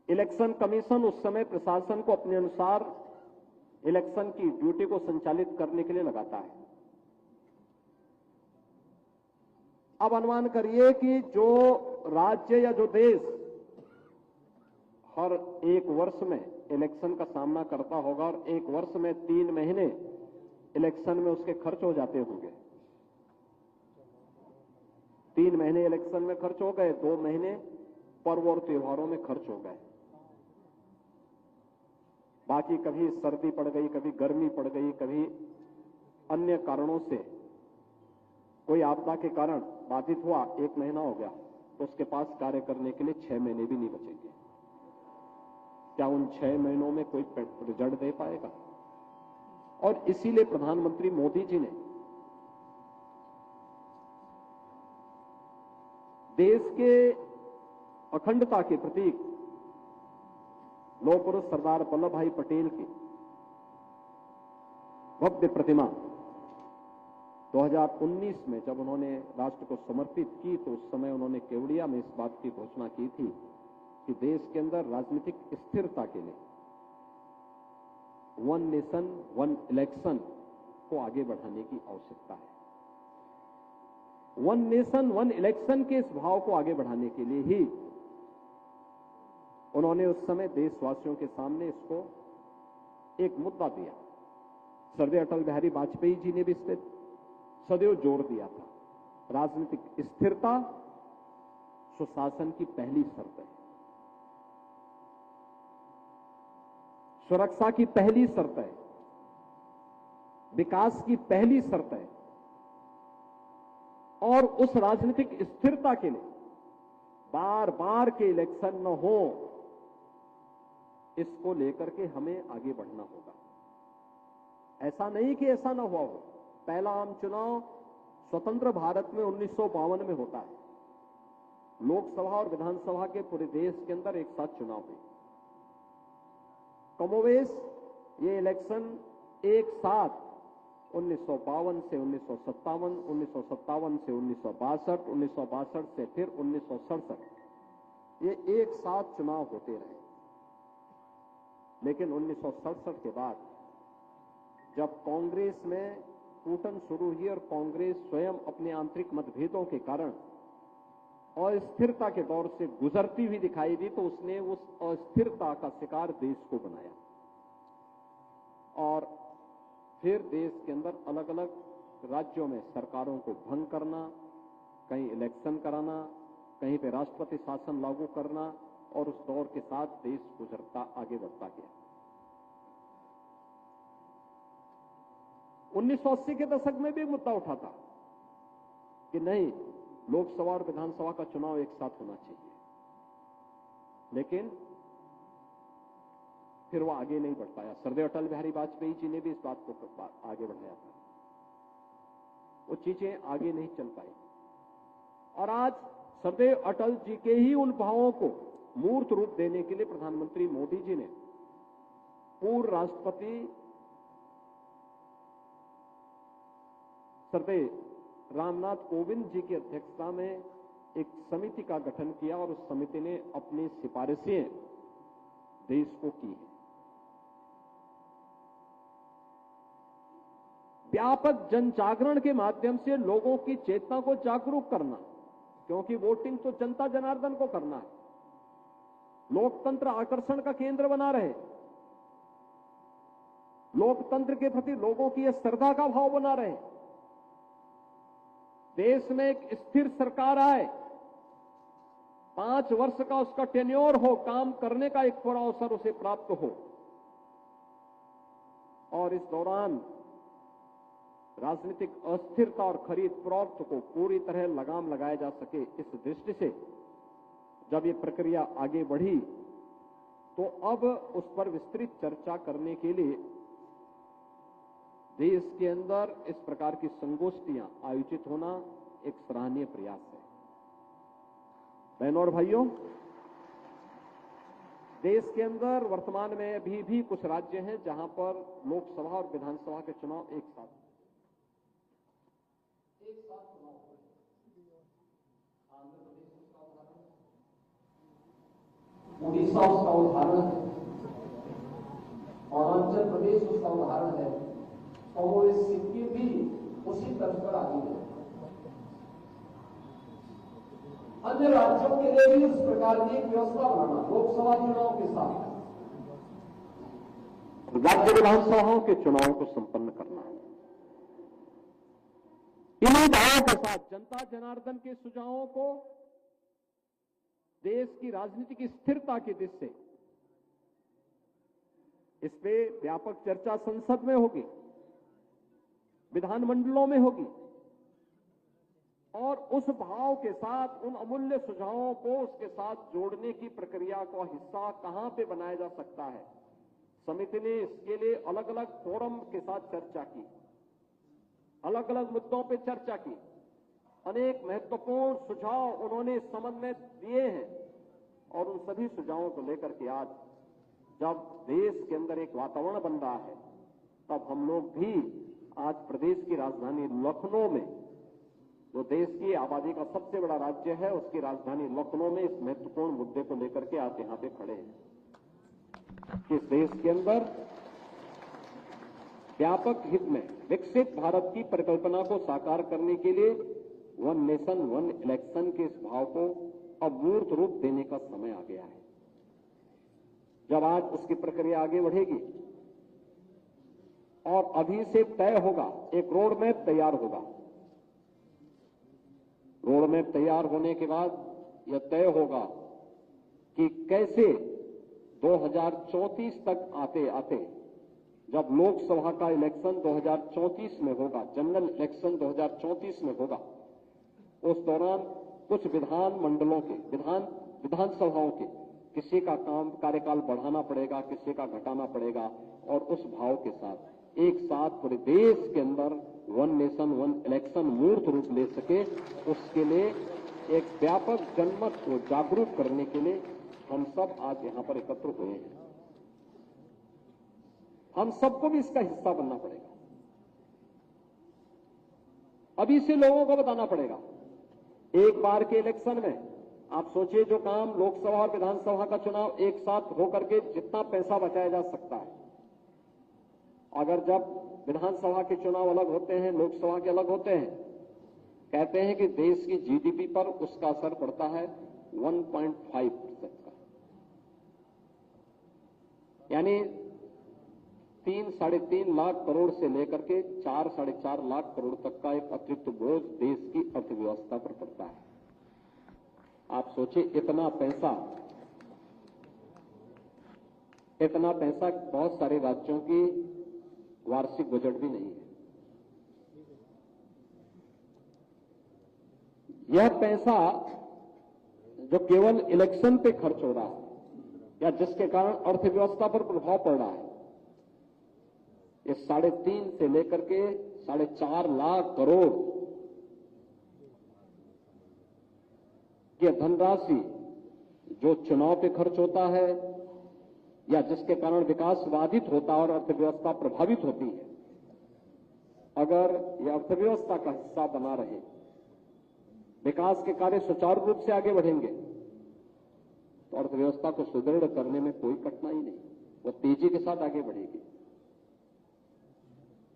Election commission उस समय प्रशासन को अपने अनुसार इलेक्शन की ड्यूटी को संचालित करने के लिए लगाता है। अब अनुमान करिए कि जो राज्य या जो देश हर एक वर्ष में इलेक्शन का सामना करता होगा और एक वर्ष में 3 महीने इलेक्शन में उसके खर्च हो जाते होंगे। 3 महीने इलेक्शन में खर्च हो गए, 2 महीने पर्व और त्योहारों में खर्च हो गए। बाकी कभी सर्दी पड़ गई, कभी गर्मी पड़ गई, कभी अन्य कारणों से कोई आपदा के कारण बाधित हुआ, 1 महीना हो गया, तो उसके पास कार्य करने के लिए 6 महीने भी नहीं बचेंगे। क्या उन 6 महीनों में कोई रिजल्ट दे पाएगा? और इसीलिए प्रधानमंत्री मोदी जी ने देश के अखंडता के प्रतीक लौह पुरुष सरदार वल्लभ भाई पटेल की भव्य प्रतिमा 2019 में जब उन्होंने राष्ट्र को समर्पित की, तो उस समय उन्होंने केवड़िया में इस बात की घोषणा की थी कि देश के अंदर राजनीतिक स्थिरता के लिए 1 नेशन 1 इलेक्शन को आगे बढ़ाने की आवश्यकता है। 1 नेशन 1 इलेक्शन के इस भाव को आगे बढ़ाने के लिए ही उन्होंने उस समय देशवासियों के सामने इसको एक मुद्दा दिया। स्वर्गीय अटल बिहारी वाजपेयी जी ने भी इस पर सदैव जोर दिया था। राजनीतिक स्थिरता सुशासन की पहली शर्त है, सुरक्षा की पहली शर्त है, विकास की पहली शर्त है। और उस राजनीतिक स्थिरता के लिए बार बार के इलेक्शन न हो, इसको लेकर के हमें आगे बढ़ना होगा। ऐसा नहीं कि ऐसा न हुआ हो। पहला आम चुनाव स्वतंत्र भारत में 1952 में होता है। लोकसभा और विधानसभा के पूरे देश के अंदर एक साथ चुनाव हुए। कमोवेश ये इलेक्शन एक साथ 1952 से 1957, 1957 से 1962, 1962 से फिर 1967, ये एक साथ चुनाव होते रहे। लेकिन 1967 के बाद जब कांग्रेस में टूटन शुरू हुई और कांग्रेस स्वयं अपने आंतरिक मतभेदों के कारण अस्थिरता के दौर से गुजरती हुई दिखाई दी, तो उसने उस अस्थिरता का शिकार देश को बनाया और फिर देश के अंदर अलग अलग राज्यों में सरकारों को भंग करना, कहीं इलेक्शन कराना, कहीं पे राष्ट्रपति शासन लागू करना, और उस दौर के साथ देश गुजरता आगे बढ़ता गया। 1980 के दशक में भी मुद्दा उठा था कि नहीं, लोकसभा और विधानसभा का चुनाव एक साथ होना चाहिए, लेकिन फिर वो आगे नहीं बढ़ पाया। स्वर्गीय अटल बिहारी वाजपेयी जी ने भी इस बात को आगे बढ़ाया था, वो चीजें आगे नहीं चल पाई। और आज स्वर्गीय अटल जी के ही उन भावों को मूर्त रूप देने के लिए प्रधानमंत्री मोदी जी ने पूर्व राष्ट्रपति स्वर्गीय रामनाथ कोविंद जी की अध्यक्षता में एक समिति का गठन किया और उस समिति ने अपनी सिफारिशें देश को की है। व्यापक जन जागरण के माध्यम से लोगों की चेतना को जागरूक करना, क्योंकि वोटिंग तो जनता जनार्दन को करना है। लोकतंत्र आकर्षण का केंद्र बना रहे, लोकतंत्र के प्रति लोगों की श्रद्धा का भाव बना रहे, देश में एक स्थिर सरकार आए, 5 वर्ष का उसका टेन्योर हो, काम करने का एक पूरा अवसर उसे प्राप्त हो, और इस दौरान राजनीतिक अस्थिरता और खरीद फरोख्त को पूरी तरह लगाम लगाया जा सके। इस दृष्टि से जब ये प्रक्रिया आगे बढ़ी, तो अब उस पर विस्तृत चर्चा करने के लिए देश के अंदर इस प्रकार की संगोष्ठियां आयोजित होना एक सराहनीय प्रयास है। बहनों और भाइयों, देश के अंदर वर्तमान में अभी भी कुछ राज्य हैं जहां पर लोकसभा और विधानसभा के चुनाव एक साथ चुनाव हो रहे हैं। आंध्र प्रदेश का उदाहरण, उड़ीसा उसका उदाहरण है और अरुणाचल प्रदेश उसका उदाहरण है, तो वो इस सिक्किम भी उसी तर्ज पर आगे है। अन्य राज्यों के लिए भी इस प्रकार की एक व्यवस्था बनाना लोकसभा चुनाव के साथ राज्य विधानसभाओं के चुनाव को संपन्न करना, इन्हीं भावों के साथ जनता जनार्दन के सुझावों को देश की राजनीति की स्थिरता की दृष्टि से इस पे व्यापक चर्चा संसद में होगी, विधानमंडलों में होगी और उस भाव के साथ उन अमूल्य सुझावों को उसके साथ जोड़ने की प्रक्रिया का हिस्सा कहां पे बनाया जा सकता है। समिति ने इसके लिए अलग अलग फोरम के साथ चर्चा की, अलग अलग मुद्दों पे चर्चा की, अनेक महत्वपूर्ण सुझाव उन्होंने इस संबंध में दिए हैं और उन सभी सुझावों को लेकर के आज जब देश के अंदर एक वातावरण बन रहा है, तब हम लोग भी आज प्रदेश की राजधानी लखनऊ में, जो देश की आबादी का सबसे बड़ा राज्य है, उसकी राजधानी लखनऊ में इस महत्वपूर्ण मुद्दे को लेकर के आज यहां पे खड़े हैं कि इस देश के अंदर व्यापक हित में विकसित भारत की परिकल्पना को साकार करने के लिए वन नेशन वन इलेक्शन के इस भाव को अब मूर्त रूप देने का समय आ गया है। जब आज उसकी प्रक्रिया आगे बढ़ेगी और अभी से तय होगा, एक रोड मैप तैयार होगा। रोड मैप तैयार होने के बाद यह तय होगा कि कैसे 2034 तक आते आते, जब लोकसभा का इलेक्शन 2034 में होगा, जनरल इलेक्शन 2034 में होगा, उस दौरान कुछ विधानमंडलों के विधानसभाओं के किसी का कार्यकाल बढ़ाना पड़ेगा, किसी का घटाना पड़ेगा और उस भाव के साथ एक साथ पूरे देश के अंदर वन नेशन वन इलेक्शन मूर्त रूप ले सके, उसके लिए एक व्यापक जनमत को जागरूक करने के लिए हम सब आज यहां पर एकत्र हुए हैं। हम सबको भी इसका हिस्सा बनना पड़ेगा। अभी से लोगों को बताना पड़ेगा। एक बार के इलेक्शन में आप सोचिए, जो काम लोकसभा और विधानसभा का चुनाव एक साथ होकर के जितना पैसा बचाया जा सकता है, अगर जब विधानसभा के चुनाव अलग होते हैं, लोकसभा के अलग होते हैं, कहते हैं कि देश की जीडीपी पर उसका असर पड़ता है 1.5% का, यानी 3-3.5 लाख करोड़ से लेकर के 4-4.5 लाख करोड़ तक का एक अतिरिक्त बोझ देश की अर्थव्यवस्था पर पड़ता है। आप सोचिए, इतना पैसा बहुत सारे राज्यों की वार्षिक बजट भी नहीं है। यह पैसा जो केवल इलेक्शन पे खर्च हो रहा है या जिसके कारण अर्थव्यवस्था पर प्रभाव पड़ रहा है, ये 3.5 से लेकर के 4.5 लाख करोड़ की धनराशि जो चुनाव पे खर्च होता है या जिसके कारण विकास बाधित होता है और अर्थव्यवस्था प्रभावित होती है, अगर यह अर्थव्यवस्था का हिस्सा बना रहे, विकास के कार्य सुचारू रूप से आगे बढ़ेंगे, तो अर्थव्यवस्था को सुदृढ़ करने में कोई कठिनाई नहीं, वो तेजी के साथ आगे बढ़ेगी।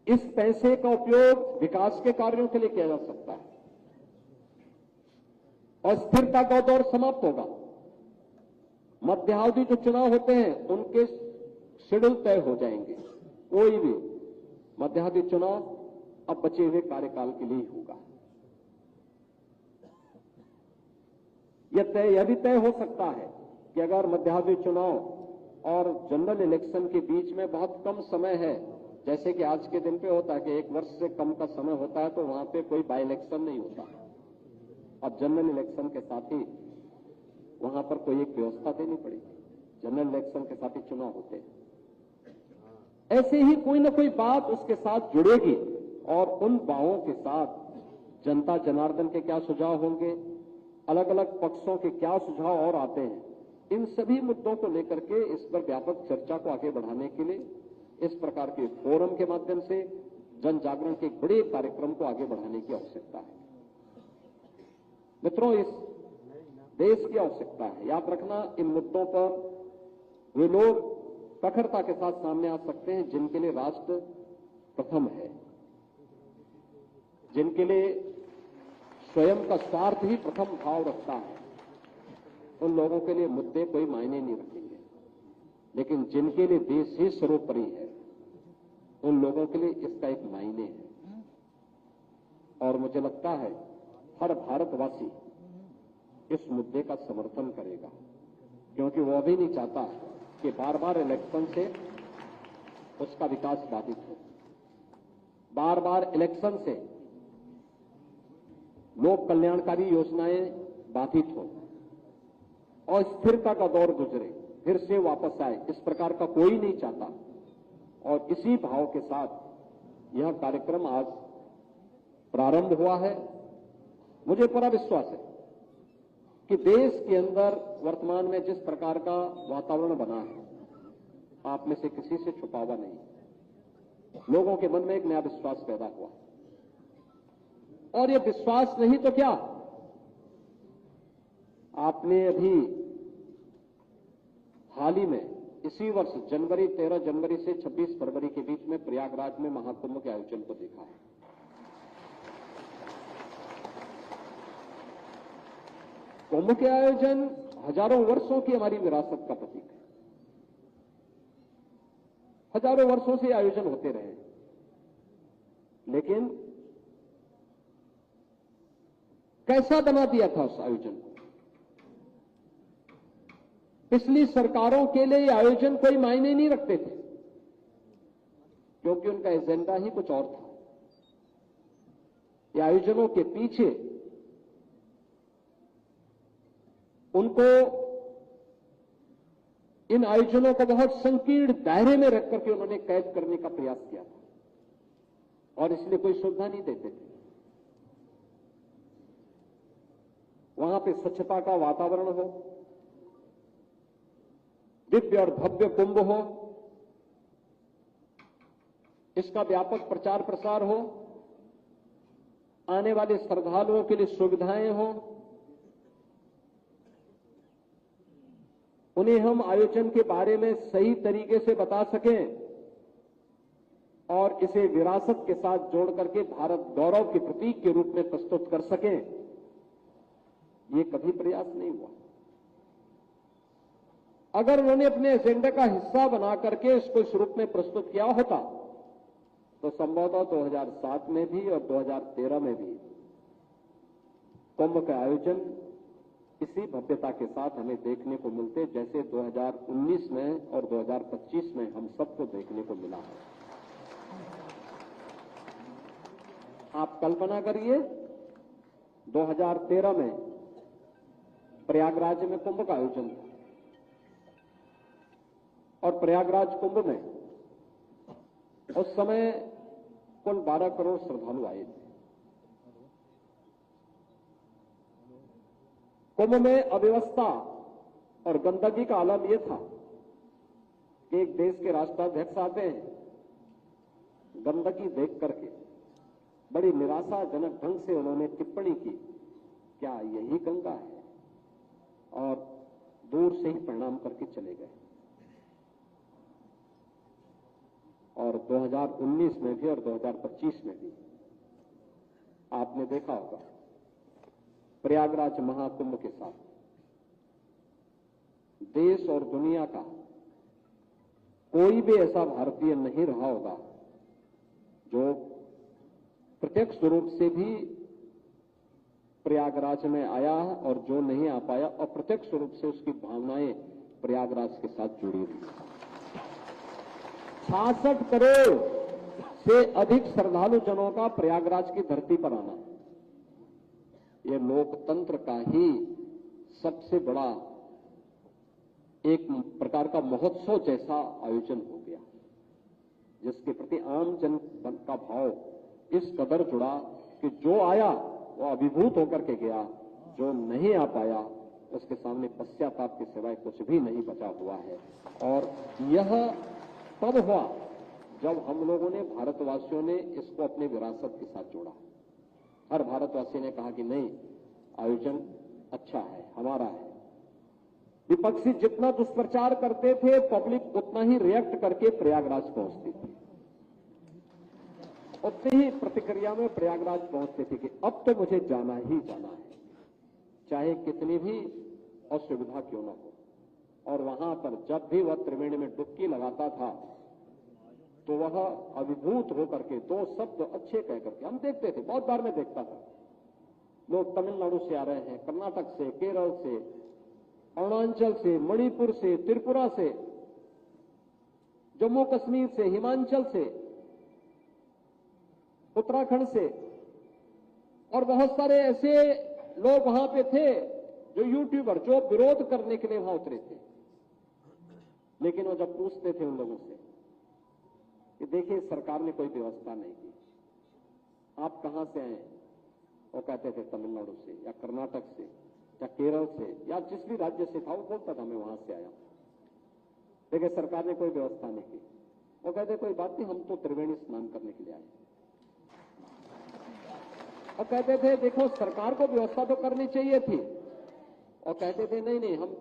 इस पैसे का उपयोग विकास के कार्यों के लिए किया जा सकता है और स्थिरता का दौर समाप्त होगा। मध्यावधि जो चुनाव होते हैं उनके शेड्यूल तय हो जाएंगे। कोई भी मध्यावधि चुनाव अब बचे हुए कार्यकाल के लिए ही होगा। यह भी तय हो सकता है कि अगर मध्यावधि चुनाव और जनरल इलेक्शन के बीच में बहुत कम समय है, जैसे कि आज के दिन पे होता है कि 1 वर्ष से कम का समय होता है, तो वहां पे कोई बाई इलेक्शन नहीं होता। अब जनरल इलेक्शन के साथ ही वहां पर कोई एक व्यवस्था देनी पड़ेगी। जनरल इलेक्शन के साथ ही चुनाव होते हैं। ऐसे ही कोई ना कोई बात उसके साथ जुड़ेगी और उन बातों के साथ जनता जनार्दन के क्या सुझाव होंगे, अलग अलग पक्षों के क्या सुझाव और आते हैं, इन सभी मुद्दों को लेकर के इस पर व्यापक चर्चा को आगे बढ़ाने के लिए इस प्रकार के फोरम के माध्यम से जन जागरण के एक बड़े कार्यक्रम को आगे बढ़ाने की आवश्यकता है। मित्रों, इस देश की आवश्यकता है। याद रखना, इन मुद्दों पर वे लोग प्रखरता के साथ सामने आ सकते हैं जिनके लिए राष्ट्र प्रथम है, जिनके लिए स्वयं का स्वार्थ ही प्रथम भाव रखता है। उन लोगों के लिए मुद्दे कोई मायने नहीं रखेंगे, लेकिन जिनके लिए देश ही सर्वोपरि है, उन लोगों के लिए इसका एक मायने है। और मुझे लगता है हर भारतवासी इस मुद्दे का समर्थन करेगा, क्योंकि वो अभी नहीं चाहता कि बार बार इलेक्शन से उसका विकास बाधित हो, बार बार इलेक्शन से लोक कल्याणकारी योजनाएं बाधित हो और स्थिरता का दौर गुजरे, फिर से वापस आए। इस प्रकार का कोई नहीं चाहता। और इसी भाव के साथ यह कार्यक्रम आज प्रारंभ हुआ है। मुझे पूरा विश्वास है कि देश के अंदर वर्तमान में जिस प्रकार का वातावरण बना है, आप में से किसी से छुपा हुआ नहीं। लोगों के मन में एक नया विश्वास पैदा हुआ, और ये विश्वास नहीं तो क्या, आपने अभी हाल ही में इसी वर्ष 13 जनवरी से 26 फरवरी के बीच में प्रयागराज में महाकुंभ के आयोजन को देखा है। कुंभ के आयोजन हजारों वर्षों की हमारी विरासत का प्रतीक है। हजारों वर्षों से आयोजन होते रहे, लेकिन कैसा बना दिया था उस आयोजन को। पिछली सरकारों के लिए ये आयोजन कोई मायने नहीं रखते थे, क्योंकि उनका एजेंडा ही कुछ और था। ये आयोजनों के पीछे उनको इन आयोजनों को बहुत संकीर्ण दायरे में रख करके उन्होंने कैद करने का प्रयास किया था, और इसलिए कोई सुविधा नहीं देते थे। वहां पे स्वच्छता का वातावरण हो, दिव्य और भव्य कुंभ हो, इसका व्यापक प्रचार प्रसार हो, आने वाले श्रद्धालुओं के लिए सुविधाएं हो, उन्हें हम आयोजन के बारे में सही तरीके से बता सकें और इसे विरासत के साथ जोड़ करके भारत गौरव के प्रतीक के रूप में प्रस्तुत कर सकें, ये कभी प्रयास नहीं हुआ। अगर उन्होंने अपने एजेंडा का हिस्सा बना करके इसको इस रूप में प्रस्तुत किया होता, तो संभवतः 2007 में भी और 2013 में भी कुंभ का आयोजन इसी भव्यता के साथ हमें देखने को मिलते, जैसे 2019 में और 2025 में हम सबको देखने को मिला है। आप कल्पना करिए, 2013 में प्रयागराज में कुंभ का आयोजन था, और प्रयागराज कुंभ में उस समय कुल 12 करोड़ श्रद्धालु आए थे। कुंभ में अव्यवस्था और गंदगी का आलम यह था कि एक देश के राष्ट्राध्यक्ष आते हैं, गंदगी देख करके बड़ी निराशाजनक ढंग से उन्होंने टिप्पणी की, क्या यही गंगा है, और दूर से ही प्रणाम करके चले गए। और 2019 में भी और 2025 में भी आपने देखा होगा, प्रयागराज महाकुंभ के साथ देश और दुनिया का कोई भी ऐसा भारतीय नहीं रहा होगा जो प्रत्यक्ष रूप से भी प्रयागराज में आया और जो नहीं आ पाया, और प्रत्यक्ष रूप से उसकी भावनाएं प्रयागराज के साथ जुड़ी हुई। 66 करोड़ से अधिक श्रद्धालु जनों का प्रयागराज की धरती पर आना, यह लोकतंत्र का ही सबसे बड़ा एक प्रकार का महोत्सव जैसा आयोजन हो गया, जिसके प्रति आम जन का भाव इस कदर जुड़ा कि जो आया वो अभिभूत होकर के गया, जो नहीं आ पाया उसके सामने पश्चाताप के सिवाय कुछ भी नहीं बचा हुआ है। और यह तब हुआ जब हम लोगों ने, भारतवासियों ने इसको अपने विरासत के साथ जोड़ा। हर भारतवासी ने कहा कि नहीं, आयोजन अच्छा है, हमारा है। विपक्षी जितना दुष्प्रचार करते थे, पब्लिक उतना ही रिएक्ट करके प्रयागराज पहुंचती थी, उतनी ही प्रतिक्रिया में प्रयागराज पहुंचते थे कि अब तो मुझे जाना ही जाना है, चाहे कितनी भी असुविधा क्यों न हो। और वहां पर जब भी वह त्रिवेणी में डुबकी लगाता था तो वह अभिभूत होकर के दो शब्द अच्छे कह करके, हम देखते थे, बहुत बार मैं देखता था, लोग तमिलनाडु से आ रहे हैं, कर्नाटक से, केरल से, अरुणाचल से, मणिपुर से, त्रिपुरा से, जम्मू कश्मीर से, हिमाचल से, उत्तराखंड से, और बहुत सारे ऐसे लोग वहां पे थे जो यूट्यूबर, जो विरोध करने के लिए वहां उतरे थे। लेकिन वो जब पूछते थे उन लोगों से कि देखिए सरकार ने कोई व्यवस्था नहीं की, आप कहां से आए, वो कहते थे तमिलनाडु से या कर्नाटक से या केरल से या जिस भी राज्य से था, वो बोलता था मैं वहां से आया। देखिए सरकार ने कोई व्यवस्था नहीं की। वो कहते कोई बात नहीं, हम तो त्रिवेणी स्नान करने के लिए आए। और कहते थे देखो सरकार को व्यवस्था तो करनी चाहिए थी, और कहते थे नहीं नहीं हम